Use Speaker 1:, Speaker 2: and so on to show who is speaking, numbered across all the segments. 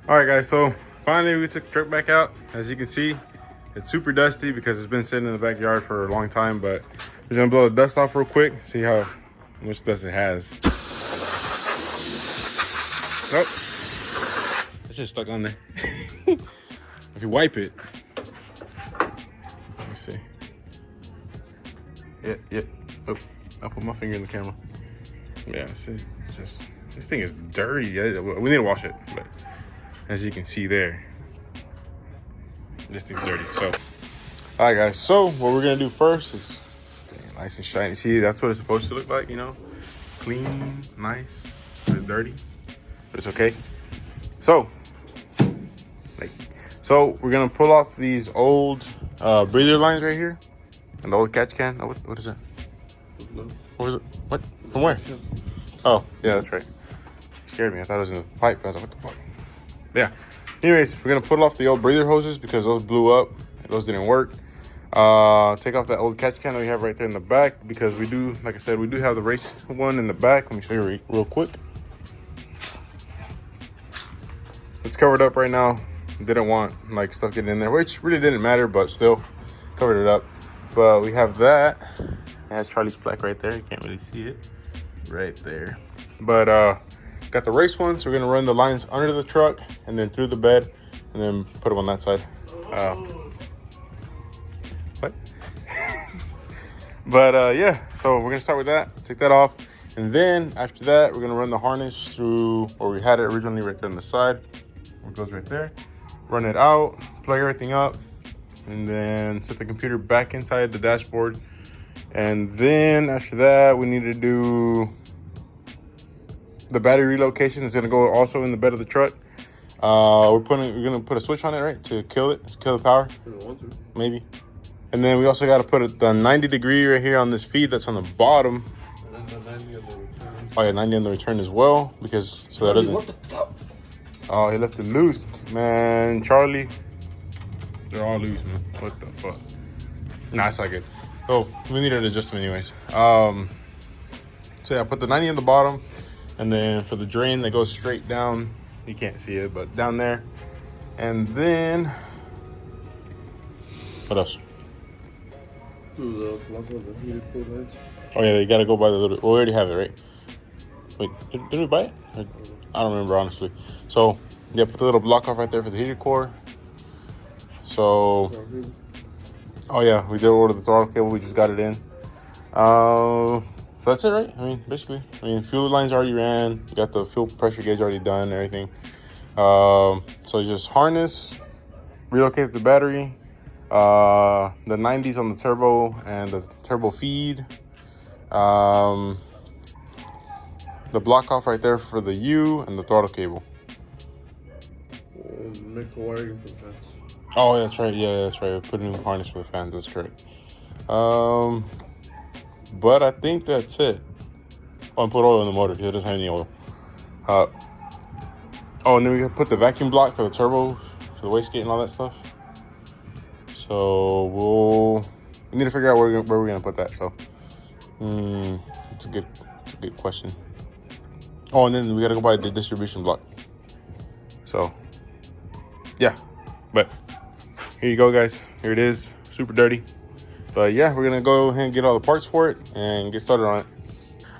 Speaker 1: All right, guys, so finally we took the truck back out. As you can see, it's super dusty because it's been sitting in the backyard for a long time, but we're gonna blow the dust off real quick, see how much dust it has. Oh, it's just stuck on there. If you wipe it, let me see. Yeah. Oh, I'll put my finger in the camera. Yeah, it's just, this thing is dirty. We need to wash it, but as you can see there, this thing's dirty. So, all right, guys. So what we're gonna do first is nice and shiny. See, that's what it's supposed to look like, you know, clean, nice, but dirty, but it's okay. So, we're gonna pull off these old breather lines right here, and the old catch can. Oh, what is that? What was it? What? From where? Oh, yeah, that's right. Scared me. I thought it was in the pipe. I was like, what the fuck? Yeah. Anyways, we're gonna pull off the old breather hoses because those blew up. Those didn't work. Take off that old catch can that we have right there in the back because we do, like I said, we do have the race one in the back. Let me show you real quick. It's covered up right now. Didn't want like stuff getting in there, which really didn't matter, but still covered it up. But we have that. It has Charlie's plaque right there. You can't really see it right there. But got the race one, so we're gonna run the lines under the truck and then through the bed and then put them on that side. What? But yeah, so we're gonna start with that. Take that off, and then after that, we're gonna run the harness through where we had it originally, right there on the side. It goes right there. Run it out, plug everything up, and then set the computer back inside the dashboard. And then after that, we need to do the battery relocation. Is gonna go also in the bed of the truck. We're gonna put a switch on it, right, to kill the power. Maybe. And then we also got to put the 90 degree right here on this feed that's on the bottom.
Speaker 2: And then the 90 on the return.
Speaker 1: Oh yeah, 90 on the return as well, because so that doesn't.
Speaker 2: What the fuck?
Speaker 1: Oh, he left it loose, man. Charlie, they're all loose, man. What the fuck? Nah, it's not good. Oh, we need to adjust them anyways. So yeah, put the 90 on the bottom, and then for the drain that goes straight down, you can't see it, but down there. And then what else?
Speaker 2: The heated cool lights.
Speaker 1: Oh yeah, you gotta go by the little. Well, we already have it, right? Wait, did we buy it? I don't remember honestly. So yeah, put the little block off right there for the heated core. So, oh yeah, we did order the throttle cable. We just got it in. So that's it, right? I mean, basically, fuel lines already ran. You got the fuel pressure gauge already done and everything. So just harness, relocate the battery, the 90s on the turbo and the turbo feed, the block off right there for the U and the throttle cable.
Speaker 2: Make the wiring for the fans.
Speaker 1: Oh, that's right. Yeah, that's right. Put a new harness for the fans. That's correct. But I think that's it. Oh, and put oil in the motor because it doesn't have any oil. Oh, and then we can put the vacuum block for the turbo, for the wastegate and all that stuff. So we need to figure out where we're gonna put that. So, it's a good question. Oh, and then we gotta go buy the distribution block. So, yeah, but here you go, guys. Here it is, super dirty. But yeah, we're gonna go ahead and get all the parts for it and get started on it.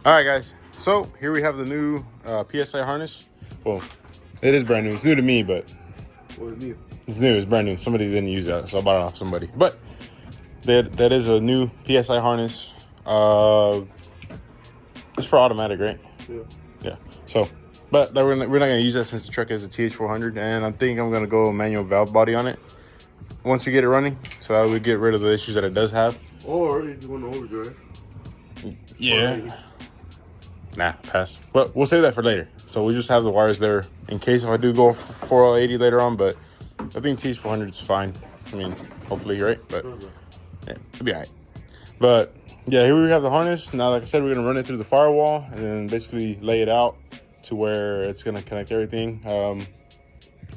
Speaker 1: All right, guys. So here we have the new PSI harness. Well, it is brand new. It's new to me, but it's new. It's brand new. Somebody didn't use that, so I bought it off somebody. But that is a new PSI harness. It's for automatic, right? Yeah. So, but we're not gonna use that since the truck has a TH400, and I think I'm gonna go manual valve body on it once we get it running, so that we get rid of the issues that it does have.
Speaker 2: Or if you want to overdrive.
Speaker 1: Yeah. Nah, pass. But we'll save that for later. So we just have the wires there in case if I do go 480 later on. But I think TH400 is fine. I mean, hopefully, right? But yeah, it'll be all right. But yeah, here we have the harness. Now, like I said, we're gonna run it through the firewall and then basically lay it out to where it's gonna connect everything.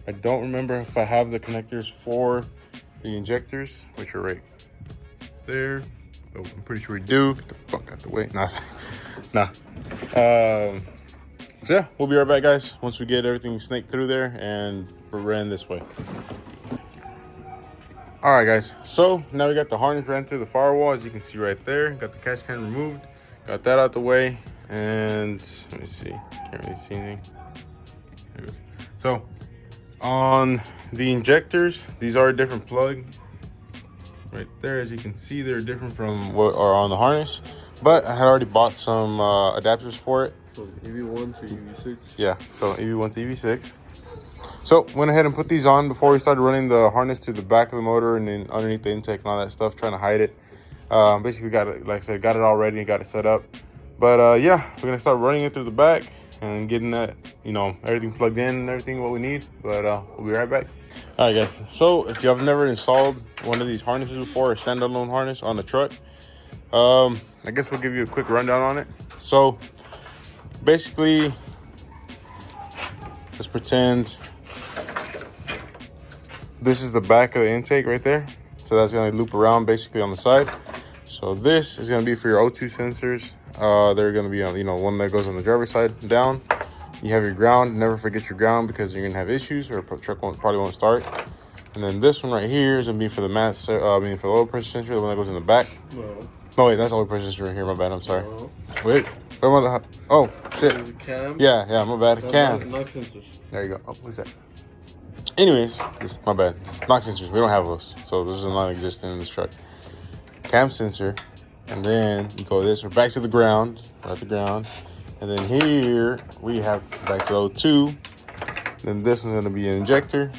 Speaker 1: I don't remember if I have the connectors for the injectors, which are right there. Oh, I'm pretty sure we do. Get the fuck out the way. Nah. So yeah, we'll be right back, guys, once we get everything snaked through there and ran this way. All right, guys. So now we got the harness ran through the firewall, as you can see right there. Got the catch can removed. Got that out the way. And let me see. Can't really see anything. There it goes. So on the injectors, these are a different plug. Right there, as you can see, they're different from what are on the harness. But I had already bought some adapters for it.
Speaker 2: From EV1 to EV6.
Speaker 1: Yeah, so EV1 to EV6. So went ahead and put these on before we started running the harness to the back of the motor and then underneath the intake and all that stuff, trying to hide it. Basically got it, like I said, got it all ready and got it set up. But yeah, we're gonna start running it through the back and getting that, you know, everything plugged in and everything what we need. But we'll be right back. All right, guys. So if you have never installed one of these harnesses before, a standalone harness on the truck, I guess we'll give you a quick rundown on it. So basically, let's pretend this is the back of the intake right there. So that's gonna loop around basically on the side. So this is gonna be for your O2 sensors. They're gonna be on, you know, one that goes on the driver's side down. You have your ground. Never forget your ground because you're gonna have issues or the truck probably won't start. And then this one right here is gonna be for the mass, for the oil pressure sensor, the one that goes in the back.
Speaker 2: No.
Speaker 1: No, wait, that's oil pressure sensor right here. My bad. I'm sorry.
Speaker 2: No.
Speaker 1: Wait, where am I? Oh shit.
Speaker 2: There's a cam.
Speaker 1: Yeah, my bad. Cam.
Speaker 2: Knock sensors.
Speaker 1: There you go. Oh, what's that? Anyways, my bad. It's knock sensors. We don't have those, so those are non-existent in this truck. Cam sensor, and then you go this. We're back to the ground. We're at the ground, and then here we have back to O2. Then this one's gonna be an injector,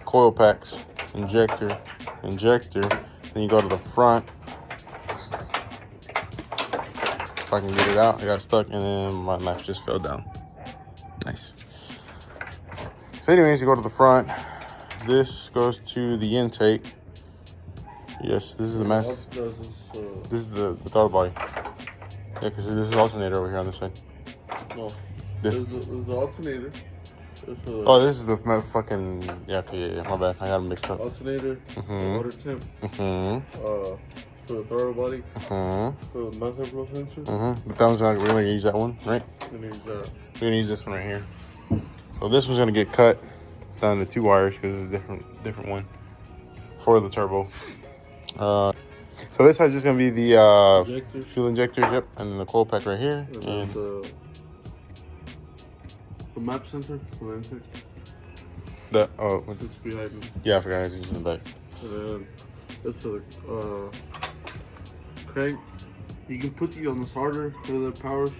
Speaker 1: coil packs, injector. Then you go to the front. If I can get it out, I got stuck, and then my knife just fell down. Nice. So anyways, you go to the front. This goes to the intake. Yes, this is the mass. This is the throttle body. Yeah, because this is alternator over here on this side.
Speaker 2: No.
Speaker 1: This.
Speaker 2: There's the alternator.
Speaker 1: Oh, this is the fucking. Yeah, okay, yeah, my bad. I got them mixed up.
Speaker 2: Alternator. Water temp. For the throttle body. For the mass flow sensor.
Speaker 1: But that one's not. We're gonna use that one, right?
Speaker 2: And use that.
Speaker 1: We're gonna use this one right here. So this one's gonna get cut down to 2 wires because it's a different one for the turbo. So this side's just gonna be the fuel injectors, yep, and then the coil pack right here, and
Speaker 2: the map sensor for the intake.
Speaker 1: The what's
Speaker 2: It's behind me.
Speaker 1: Yeah, I forgot I was using the back.
Speaker 2: And then this for the crank. You can put the on the starter for the powers.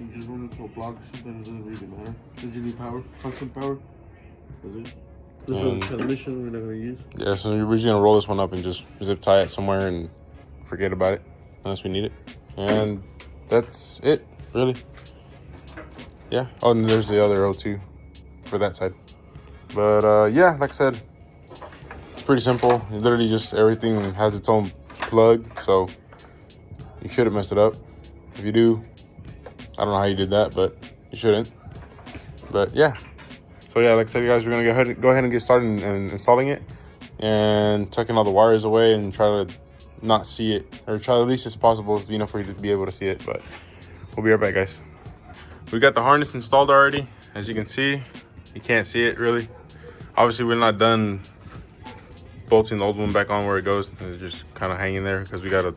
Speaker 2: You just run into a block or something. It doesn't really matter. Did you need power? Constant power? Is it? This is the transmission we're not gonna use.
Speaker 1: Yeah, so we're just gonna roll this one up and just zip tie it somewhere and forget about it unless we need it. And that's it, really. Yeah. Oh, and there's the other O2 for that side. But yeah, like I said, it's pretty simple. Literally just everything has its own plug, so you shouldn't mess it up. If you do, I don't know how you did that, but you shouldn't. But yeah. So yeah, like I said, you guys, we're gonna go ahead and get started and installing it and tucking all the wires away and try to not see it, or try the least as possible, you know, for you to be able to see it. But we'll be right back, guys. We got the harness installed already. As you can see, you can't see it really. Obviously, we're not done bolting the old one back on where it goes. It's just kind of hanging there because we gotta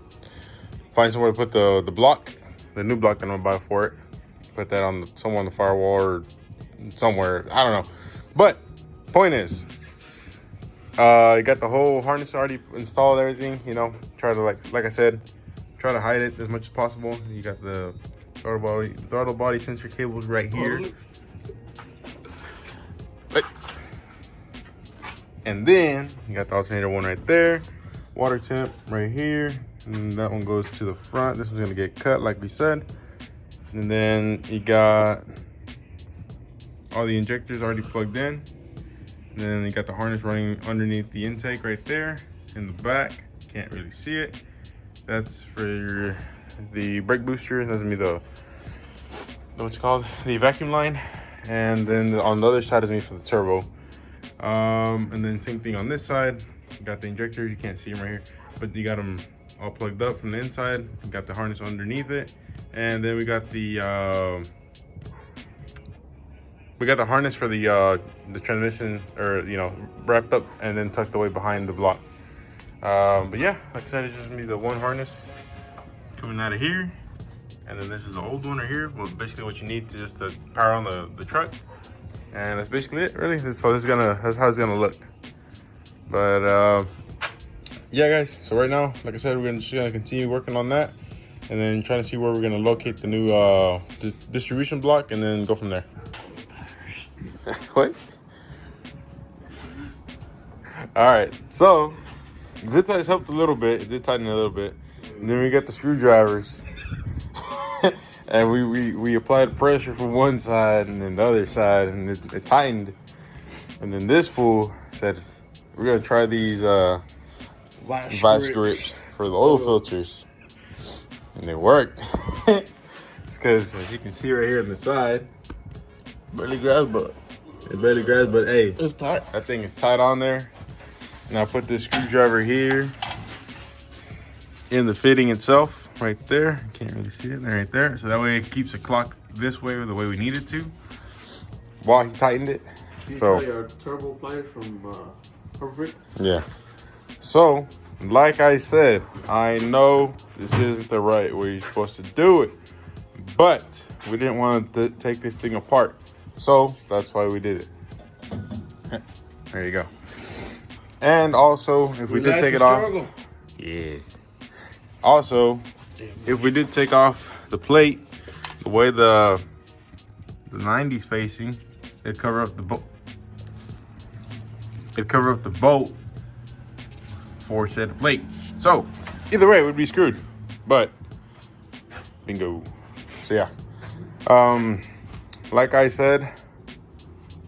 Speaker 1: find somewhere to put the block, the new block that I'm gonna buy for it. Put that on somewhere on the firewall or somewhere, I don't know. But point is, you got the whole harness already installed, everything, you know. Try to like I said, try to hide it as much as possible. You got the throttle body sensor cables right here. And then you got the alternator one right there, water temp right here, and that one goes to the front. This one's gonna get cut like we said. And then you got all the injectors already plugged in. And then you got the harness running underneath the intake right there in the back. Can't really see it. That's for the brake booster. That's gonna be the, what's it called? The vacuum line. And then on the other side is gonna be for the turbo. And then same thing on this side. You got the injectors, you can't see them right here, but you got them all plugged up from the inside. You got the harness underneath it. And then we got the we got the harness for the transmission, or wrapped up and then tucked away behind the block. But yeah, like I said, it's just gonna be the one harness coming out of here, and then this is the old one right here. Well, basically what you need to just to power on the truck, and that's basically it, really. So that's how it's gonna look. But yeah, guys. So right now, like I said, we're just gonna continue working on that, and then trying to see where we're gonna locate the new distribution block, and then go from there. What? All right. So zip ties helped a little bit. It did tighten a little bit. And then we got the screwdrivers, and we applied pressure from one side and then the other side, and it tightened. And then this fool said, "We're gonna try these vice grips for the oil filters," and they worked. Because as you can see right here on the side, barely grabs, but it barely grabs. But hey,
Speaker 2: It's tight.
Speaker 1: that thing is tight on there. Now put this screwdriver here in the fitting itself, right there. Can't really see it, right there. So that way it keeps the clock this way, or the way we need it to, while he tightened it.
Speaker 2: You
Speaker 1: So
Speaker 2: try your turbo pliers from Perfect.
Speaker 1: yeah. So like I said, I know this isn't the right way you're supposed to do it, but we didn't want to take this thing apart, so that's why we did it. There you go. And also, if we did take it off, yes. Also, if we did take off the plate, the way the 90's facing, it cover up the bolt. It cover up the bolt for said plate. So either way, it would be screwed. But bingo. So yeah. Like I said,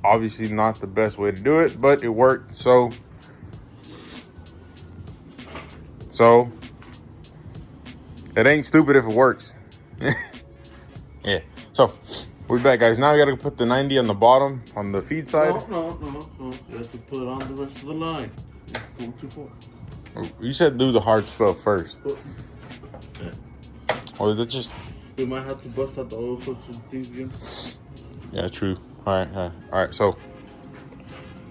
Speaker 1: obviously not the best way to do it, but it worked. So it ain't stupid if it works. Yeah. So we're back, guys. Now we gotta put the 90 on the bottom on the feed side.
Speaker 2: No. You have to put it on the rest of the line. You're going too far.
Speaker 1: You said do the hard stuff first. Or is it just?
Speaker 2: We might have to bust out the oil filter things again.
Speaker 1: Yeah, true. All right. So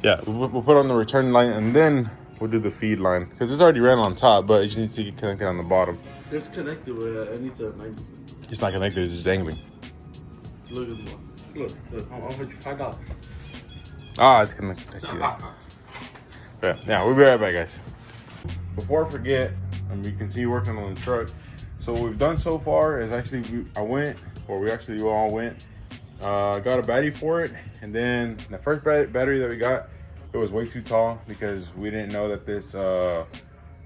Speaker 1: yeah, we'll put on the return line, and then we'll do the feed line, because it's already ran on top, but it just needs to get connected on the bottom.
Speaker 2: It's connected with I need to 90.
Speaker 1: It's not connected. It's just dangling.
Speaker 2: Look at the one. Look. I'll bet you $5.
Speaker 1: Ah, it's connected. I see that. Yeah, we'll be right back, guys. Before I forget, and we continue working on the truck. So what we've done so far is actually we all went, got a battery for it, and then the first battery that we got, it was way too tall because we didn't know that this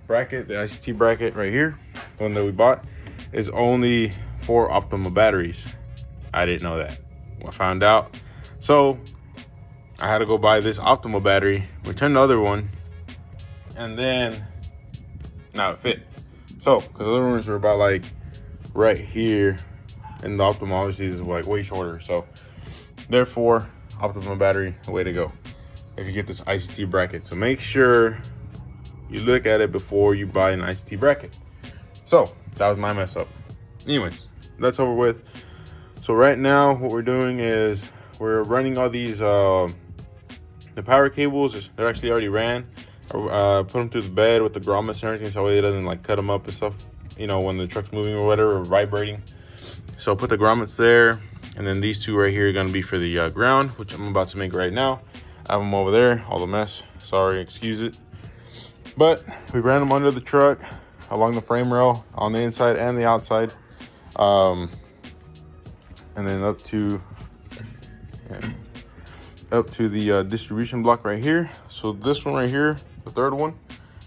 Speaker 1: bracket, the ICT bracket right here, the one that we bought, is only for optimal batteries. I didn't know that. I found out, so I had to go buy this optimal battery, return the other one, and then now it fit. So, because the other ones were about like right here, and the optimal obviously is like way shorter. So, therefore, optimal battery, the way to go if you get this ICT bracket. So make sure you look at it before you buy an ICT bracket. So that was my mess up. Anyways, that's over with. So right now, what we're doing is we're running all these the power cables. They're actually already ran. Put them through the bed with the grommets and everything, so it doesn't like cut them up and stuff, when the truck's moving or whatever, or vibrating. So put the grommets there, and then these two right here are going to be for the ground, which I'm about to make right now. I have them over there, all the mess, sorry, excuse it. But we ran them under the truck along the frame rail on the inside and the outside, and then up to the distribution block right here. So this one right here, the third one,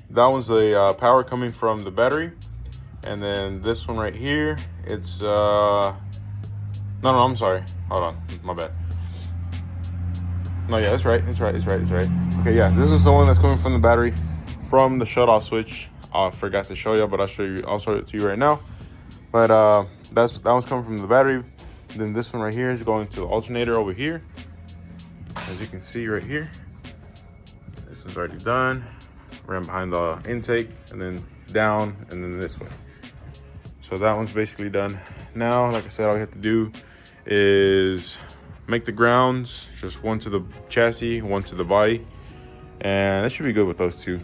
Speaker 1: that one's the power coming from the battery, and then this one right here, it's no, I'm sorry, hold on, my bad. No, yeah, that's right. Okay, yeah, this is the one that's coming from the battery, from the shut-off switch. I forgot to show you, but I'll show it to you right now. But that one's coming from the battery. Then this one right here is going to the alternator over here. As you can see right here, this one's already done. Ran behind the intake, and then down, and then this way. So that one's basically done. Now, like I said, all we have to do is make the grounds, just one to the chassis, one to the body, and it should be good with those two.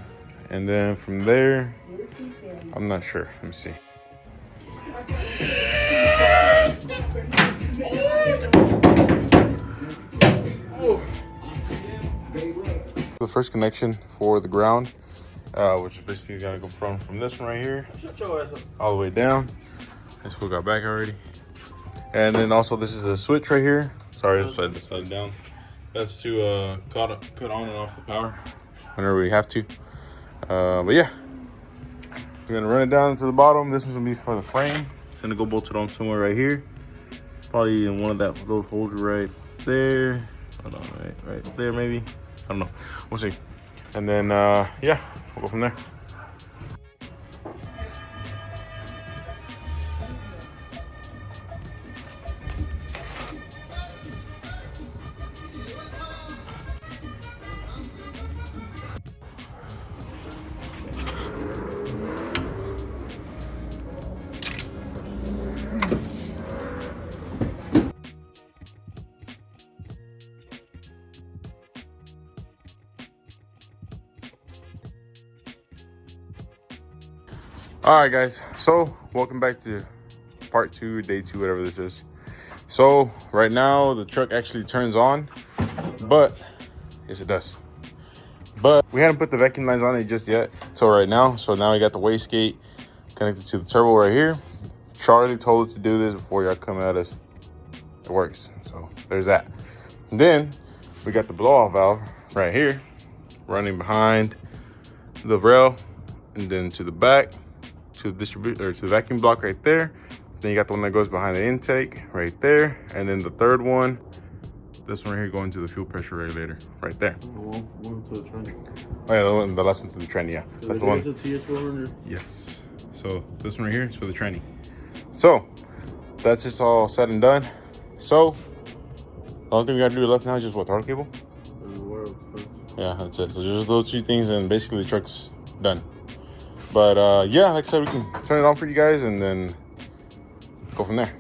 Speaker 1: And then from there, I'm not sure. Let me see. The first connection for the ground, which is basically gonna go from this one right here all the way down. This fool got back already. And then also this is a switch right here. Sorry, upside this side down. That's to cut on and off the power whenever we have to. But yeah, we're gonna run it down to the bottom. This one's gonna be for the frame. It's gonna go bolted on somewhere right here. Probably in one of those holes right there. Hold on, right there maybe. I don't know. We'll see. And then yeah, we'll go from there. All right, guys. So welcome back to part 2, day 2, whatever this is. So right now the truck actually turns on, but yes, it does. But we hadn't put the vacuum lines on it just yet till right now. So now we got the wastegate connected to the turbo right here. Charlie told us to do this before y'all come at us. It works. So there's that. And then we got the blow-off valve right here running behind the rail and then to the back to the distributor, or to the vacuum block right there. Then you got the one that goes behind the intake right there, and then the third one, this one right here, going to the fuel pressure regulator right there.
Speaker 2: One to the tranny.
Speaker 1: Oh yeah, the last one to the tranny. Yeah, that's the one.
Speaker 2: The TS400.
Speaker 1: Yes. So this one right here is for the tranny. So that's just all said and done. So the only thing we gotta do left now is just what, throttle cable? Yeah, that's it. So just those 2 things, and basically the truck's done. But yeah, like I said, we can turn it on for you guys and then go from there.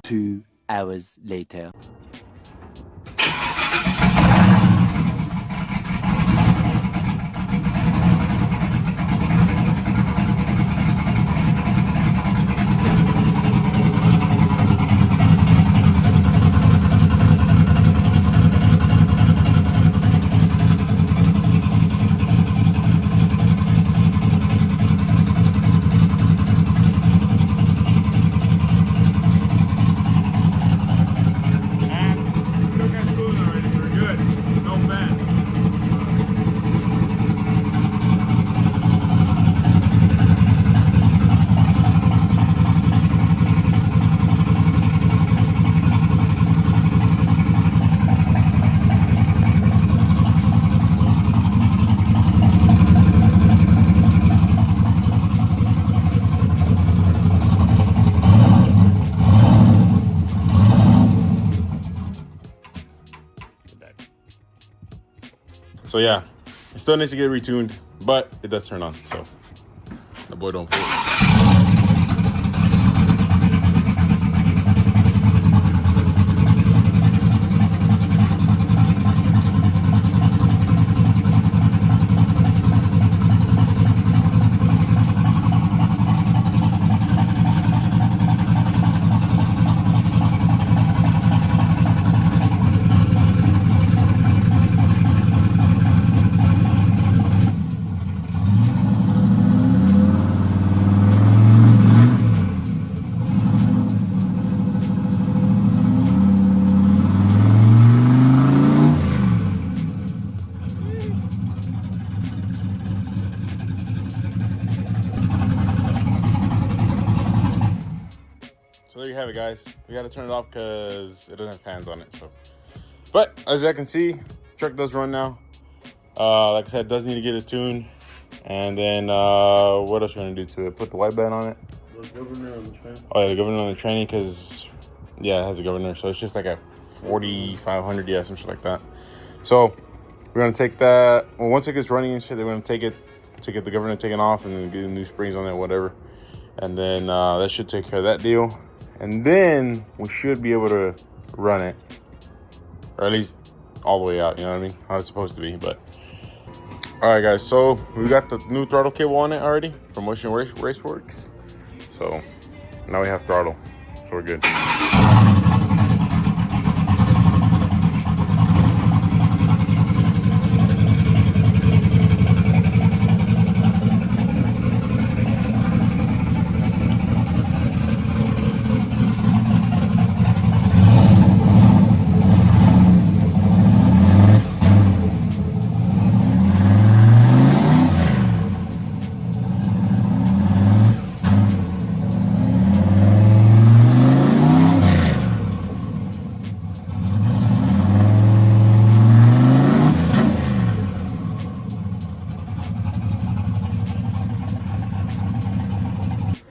Speaker 3: Two hours later.
Speaker 1: So yeah, it still needs to get retuned, but it does turn on. So the boy don't fall. So there you have it, guys. We got to turn it off because it doesn't have fans on it. So, but as I can see, truck does run now. Like I said, it does need to get it tuned. And then what else we're gonna do to it? Put the white band on it.
Speaker 2: The governor on the train.
Speaker 1: Oh yeah, the governor on the training, because yeah, it has a governor, so it's just like a 4,500, yeah, some shit like that. So we're gonna take that. Well, once it gets running and shit, they're gonna take it to get the governor taken off and then get new springs on it, whatever. And then that should take care of that deal. And then we should be able to run it, or at least all the way out. You know what I mean? How it's supposed to be, but. All right, guys, so we got the new throttle cable on it already from Motion Raceworks. So now we have throttle, so we're good.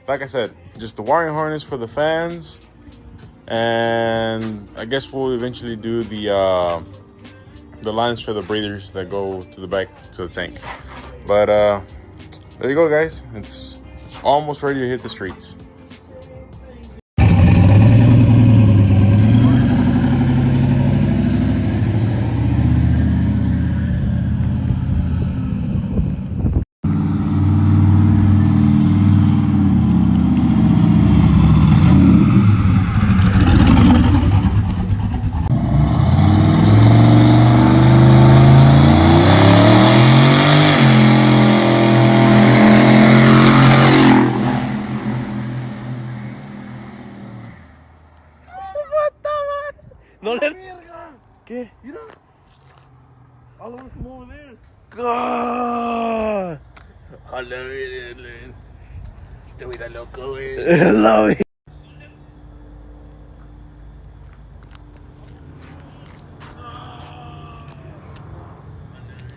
Speaker 1: Like I said, just the wiring harness for the fans, and I guess we'll eventually do the lines for the breathers that go to the back to the tank. But there you go, guys. It's almost ready to hit the streets.
Speaker 2: No le.
Speaker 1: ¿Qué?
Speaker 2: Mira. I want to come over there.
Speaker 1: God.
Speaker 2: A la verga. Este güey está loco, güey.
Speaker 1: La verga.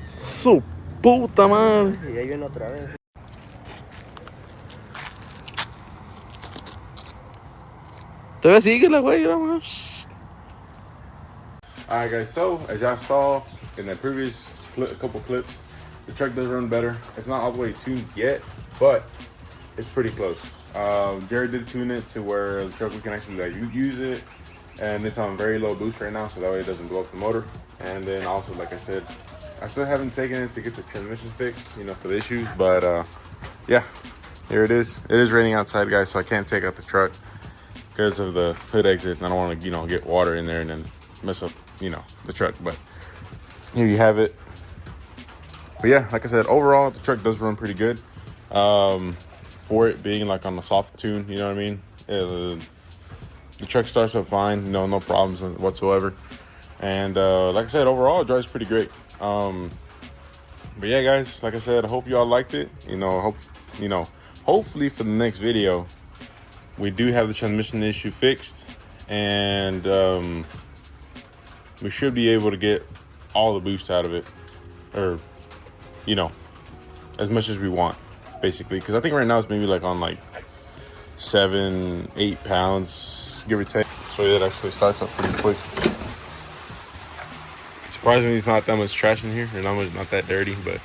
Speaker 2: Su puta madre.
Speaker 4: Y ahí viene otra vez.
Speaker 2: Todavía sigue la güey, vamos.
Speaker 1: All right, guys, so as y'all saw in the previous couple clips, the truck does run better. It's not all the way tuned yet, but it's pretty close. Jared did tune it to where the truck, we can actually like use it, and it's on very low boost right now, so that way it doesn't blow up the motor. And then also, like I said, I still haven't taken it to get the transmission fixed, you know, for the issues, but yeah, here it is. It is raining outside, guys, so I can't take out the truck because of the hood exit, and I don't want to, you know, get water in there and then mess up, you know, the truck. But here you have it. But yeah, like I said, overall the truck does run pretty good, for it being like on a soft tune, you know what I mean. The truck starts up fine, you know, no problems whatsoever. And like I said, overall it drives pretty great. But yeah, guys, like I said, I hope y'all liked it. Hopefully for the next video we do have the transmission issue fixed, and we should be able to get all the boost out of it, or, you know, as much as we want, basically. Because I think right now it's maybe like on like 7-8 pounds, give or take. So it actually starts up pretty quick. Surprisingly, it's not that much trash in here, or not that dirty, but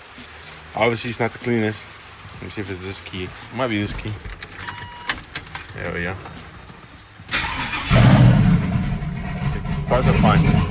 Speaker 1: obviously it's not the cleanest. Let me see if it's this key. It might be this key. There we go. Starts up fine.